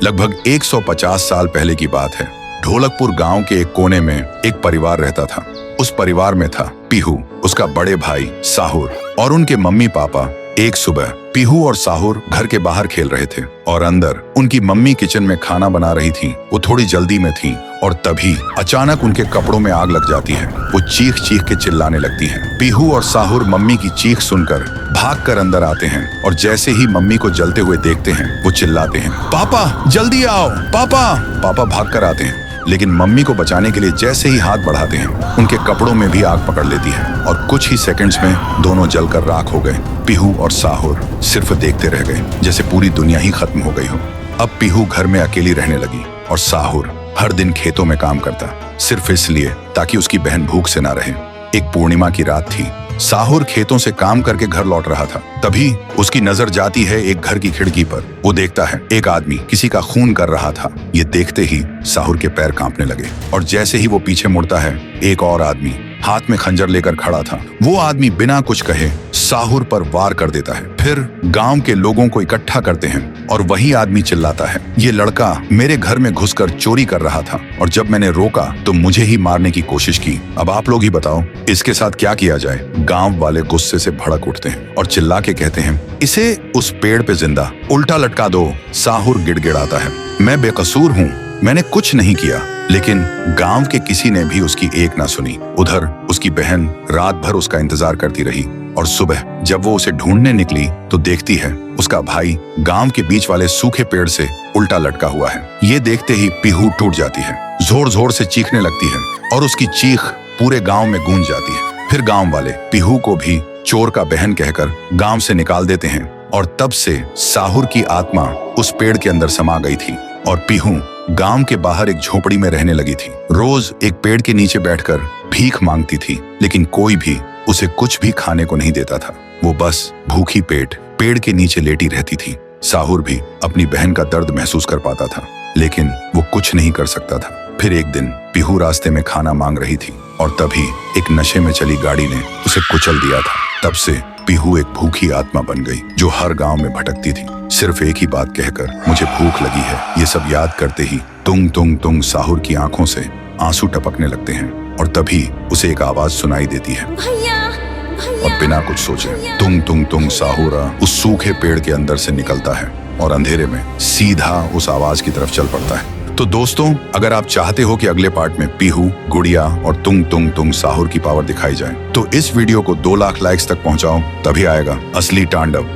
लगभग 150 साल पहले की बात है। ढोलकपुर गांव के एक कोने में एक परिवार रहता था। उस परिवार में था पीहू, उसका बड़े भाई साहुर और उनके मम्मी पापा। एक सुबह पीहू और साहुर घर के बाहर खेल रहे थे और अंदर उनकी मम्मी किचन में खाना बना रही थी। वो थोड़ी जल्दी में थी और तभी अचानक उनके कपड़ों में आग लग जाती है। वो चीख चीख के चिल्लाने लगती हैं। पीहू और साहुर मम्मी की चीख सुनकर भागकर अंदर आते हैं और जैसे ही मम्मी को जलते हुए देखते हैं वो चिल्लाते हैं, पापा जल्दी आओ पापा। पापा भागकर आते हैं, लेकिन मम्मी को बचाने के लिए जैसे ही हाथ बढ़ाते हैं उनके कपड़ों में भी आग पकड़ लेती है और कुछ ही सेकंड्स में दोनों जलकर राख हो गए। पीहू और साहुर सिर्फ देखते रह गए, जैसे पूरी दुनिया ही खत्म हो गई हो। अब पीहू घर में अकेली रहने लगी और साहुर हर दिन खेतों में काम करता, सिर्फ इसलिए ताकि उसकी बहन भूख से ना रहे। एक पूर्णिमा की रात थी। साहुर खेतों से काम करके घर लौट रहा था। तभी उसकी नजर जाती है एक घर की खिड़की पर। वो देखता है एक आदमी किसी का खून कर रहा था। ये देखते ही साहुर के पैर कांपने लगे और जैसे ही वो पीछे मुड़ता है एक और आदमी हाथ में खंजर लेकर खड़ा था। वो आदमी बिना कुछ कहे साहुर पर वार कर देता है। फिर गांव के लोगों को इकट्ठा करते हैं और वही आदमी चिल्लाता है, ये लड़का मेरे घर में घुसकर चोरी कर रहा था और जब मैंने रोका तो मुझे ही मारने की कोशिश की। अब आप लोग ही बताओ इसके साथ क्या किया जाए। गांव वाले गुस्से से भड़क उठते हैं और चिल्ला के कहते हैं, इसे उस पेड़ पे जिंदा उल्टा लटका दो। साहुर गिड़गिड़ाता है, मैं बेकसूर हूँ, मैंने कुछ नहीं किया। लेकिन गांव के किसी ने भी उसकी एक ना सुनी। उधर उसकी बहन रात भर उसका इंतजार करती रही और सुबह जब वो उसे ढूंढने निकली तो देखती है उसका भाई गांव के बीच वाले सूखे पेड़ से उल्टा लटका हुआ है। ये देखते ही पीहू टूट जाती है, जोर जोर से चीखने लगती है और उसकी चीख पूरे गांव में गूंज जाती है। फिर गांव वाले पीहू को भी चोर का बहन कहकर गांव से निकाल देते हैं और तब से साहुर की आत्मा उस पेड़ के अंदर समा गई थी और पीहू गांव के बाहर एक झोपड़ी में रहने लगी थी। रोज एक पेड़ के नीचे बैठकर भीख मांगती थी, लेकिन कोई भी उसे कुछ भी खाने को नहीं देता था। वो बस भूखी पेट पेड़ के नीचे लेटी रहती थी। साहुर भी अपनी बहन का दर्द महसूस कर पाता था, लेकिन वो कुछ नहीं कर सकता था। फिर एक दिन पीहू रास्ते में खाना मांग रही थी और तभी एक नशे में चली गाड़ी ने उसे कुचल दिया था। तब से पीहू एक भूखी आत्मा बन गई जो हर गांव में भटकती थी, सिर्फ एक ही बात कहकर, मुझे भूख लगी है। ये सब याद करते ही तुंग तुंग तुंग साहुर की आंखों से आंसू टपकने लगते हैं और तभी उसे एक आवाज सुनाई देती है और बिना कुछ सोचे तुंग तुंग तुंग साहुर उस सूखे पेड़ के अंदर से निकलता है और अंधेरे में सीधा उस आवाज की तरफ चल पड़ता है। तो दोस्तों, अगर आप चाहते हो कि अगले पार्ट में पीहू, गुड़िया और तुंग तुंग तुंग साहुर की पावर दिखाई जाए तो इस वीडियो को 2 लाख लाइक्स तक पहुंचाओ, तभी आएगा असली तांडव।